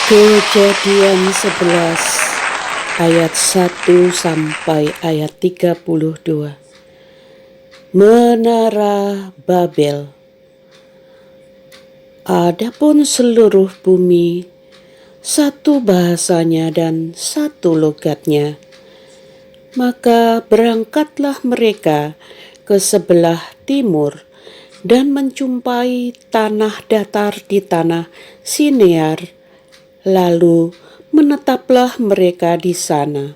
Kejadian 11 ayat 1 sampai ayat 32. Menara Babel. Adapun seluruh bumi satu bahasanya dan satu logatnya, maka berangkatlah mereka ke sebelah timur dan menjumpai tanah datar di tanah Sinear. Lalu menetaplah mereka di sana.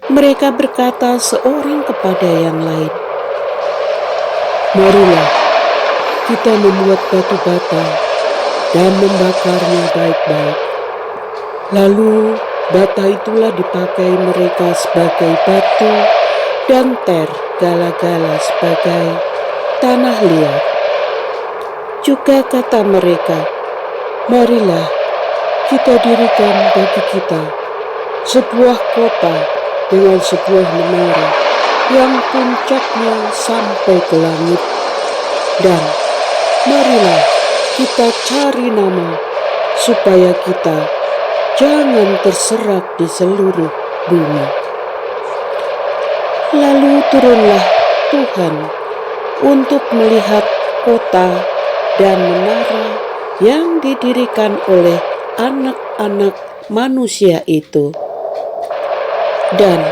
Mereka berkata seorang kepada yang lain, "Marilah kita membuat batu bata dan membakarnya baik-baik." Lalu bata itulah dipakai mereka sebagai batu dan gala-gala sebagai tanah liat. Juga kata mereka, "Marilah kita dirikan bagi kita sebuah kota dengan sebuah menara yang puncaknya sampai ke langit. Dan marilah kita cari nama supaya kita jangan terserak di seluruh bumi." Lalu turunlah Tuhan untuk melihat kota dan menara yang didirikan oleh anak-anak manusia itu. Dan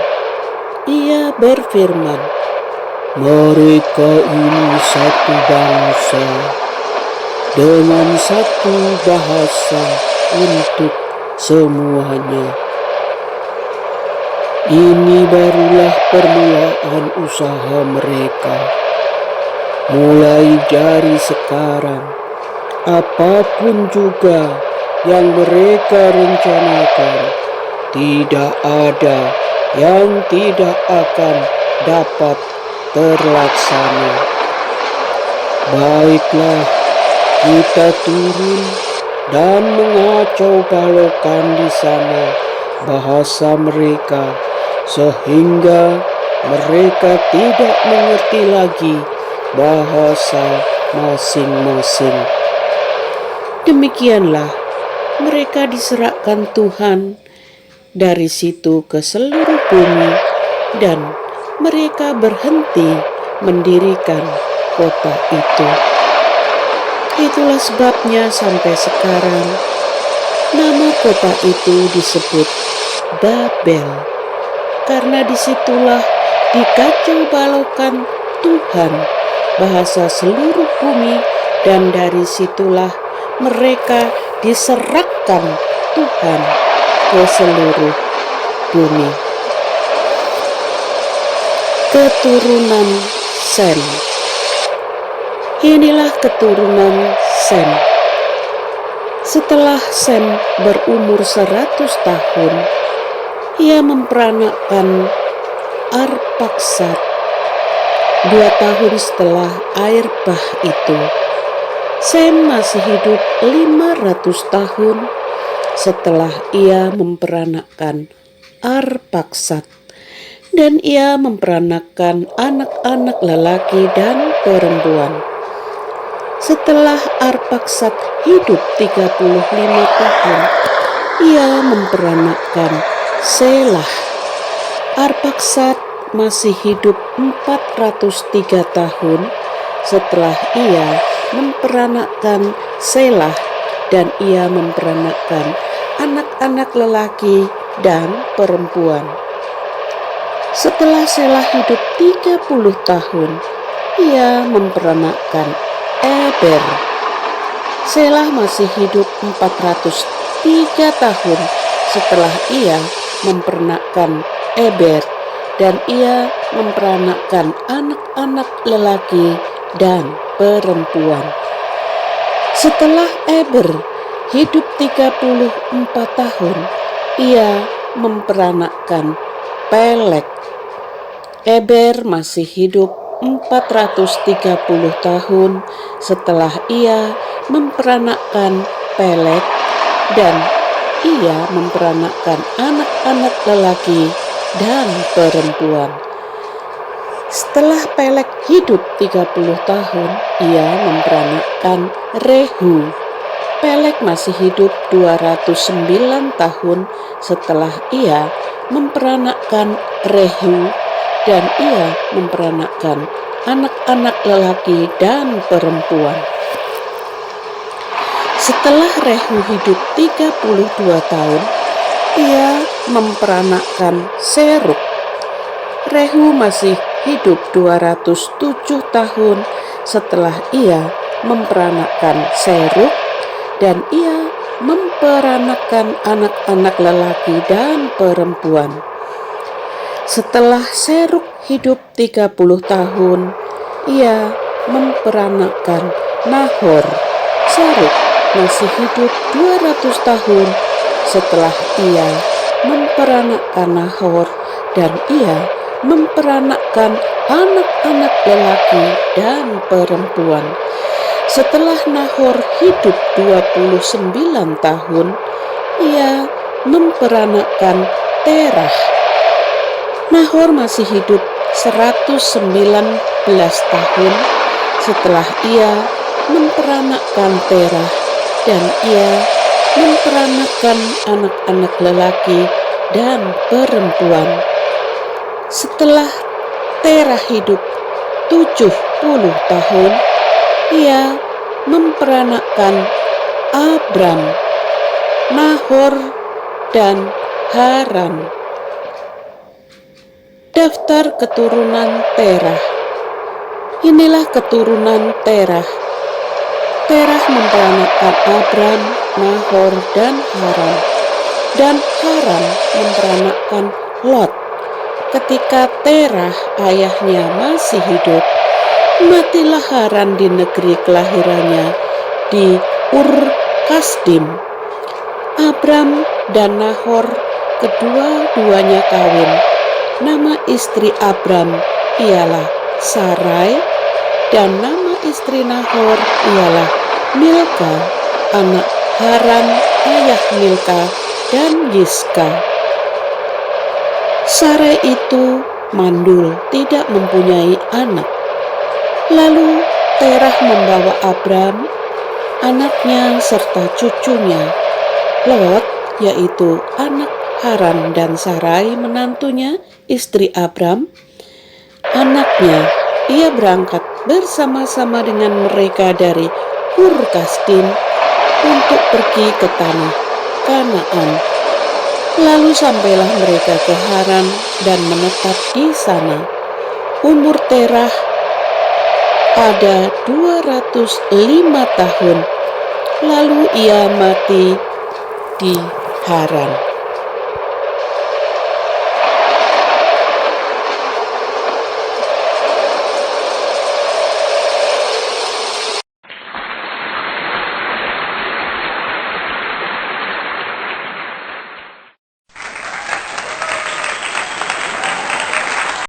ia berfirman, "Mereka ini satu bangsa dengan satu bahasa untuk semuanya. Ini barulah permulaan usaha mereka. Mulai dari sekarang, apapun juga yang mereka rencanakan, tidak ada yang tidak akan dapat terlaksana. Baiklah, kita turun dan mengacau balaukan di sana bahasa mereka, sehingga mereka tidak mengerti lagi bahasa masing-masing." Demikianlah mereka diserahkan Tuhan dari situ ke seluruh bumi, dan mereka berhenti mendirikan kota itu. Itulah sebabnya sampai sekarang nama kota itu disebut Babel, karena disitulah dikacau balaukan Tuhan bahasa seluruh bumi, dan dari situlah mereka diserahkan Tuhan ke seluruh bumi. Keturunan Sem. Inilah keturunan Sem. Setelah Sem berumur 100 tahun, ia memperanakkan Arpaksad. 2 tahun setelah air bah itu, Sem masih hidup 500 tahun setelah ia memperanakkan Arpaksad, dan ia memperanakkan anak-anak lelaki dan perempuan. Setelah Arpaksad hidup 35 tahun, ia memperanakkan Selah. Arpaksad masih hidup 403 tahun setelah ia memperanakkan Selah, dan ia memperanakkan anak-anak lelaki dan perempuan. Setelah Selah hidup 30 tahun, ia memperanakkan Eber. Selah masih hidup 403 tahun setelah ia memperanakkan Eber, dan ia memperanakkan anak-anak lelaki dan perempuan. Setelah Eber hidup 34 tahun, ia memperanakkan Peleg. Eber masih hidup 430 tahun setelah ia memperanakkan Peleg, dan ia memperanakkan anak-anak lelaki dan perempuan. Setelah Peleg hidup 30 tahun, ia memperanakkan Rehu. Peleg masih hidup 209 tahun setelah ia memperanakkan Rehu, dan ia memperanakkan anak-anak lelaki dan perempuan. Setelah Rehu hidup 32 tahun, ia memperanakkan Serug. Rehu masih hidup 207 tahun setelah ia memperanakkan Serug, dan ia memperanakkan anak-anak lelaki dan perempuan. Setelah Serug hidup 30 tahun, ia memperanakkan Nahor. Serug masih hidup 200 tahun setelah ia memperanakkan Nahor, dan ia memperanakkan anak-anak lelaki dan perempuan. Setelah Nahor hidup 29 tahun, ia memperanakkan Terah. Nahor masih hidup 119 tahun setelah ia memperanakkan Terah, dan ia memperanakkan anak-anak lelaki dan perempuan. Setelah Terah hidup 70 tahun, ia memperanakkan Abram, Nahor, dan Haran. Daftar keturunan Terah. Inilah keturunan Terah. Terah memperanakkan Abram, Nahor, dan Haran. Dan Haran memperanakkan Lot. Ketika Terah ayahnya masih hidup, matilah Haran di negeri kelahirannya di Ur Kasdim. Abram dan Nahor kedua-duanya kawin. Nama istri Abram ialah Sarai, dan nama istri Nahor ialah Milka, anak Haran ayah Milka dan Yiska. Sarai itu mandul, tidak mempunyai anak. Lalu Terah membawa Abram, anaknya serta cucunya, Lot, yaitu anak Haran, dan Sarai menantunya, istri Abram, anaknya. Ia berangkat bersama-sama dengan mereka dari Ur Kasdim untuk pergi ke tanah Kanaan. Lalu sampailah mereka ke Haran dan menetap di sana. Umur Terah ada 205 tahun, lalu ia mati di Haran.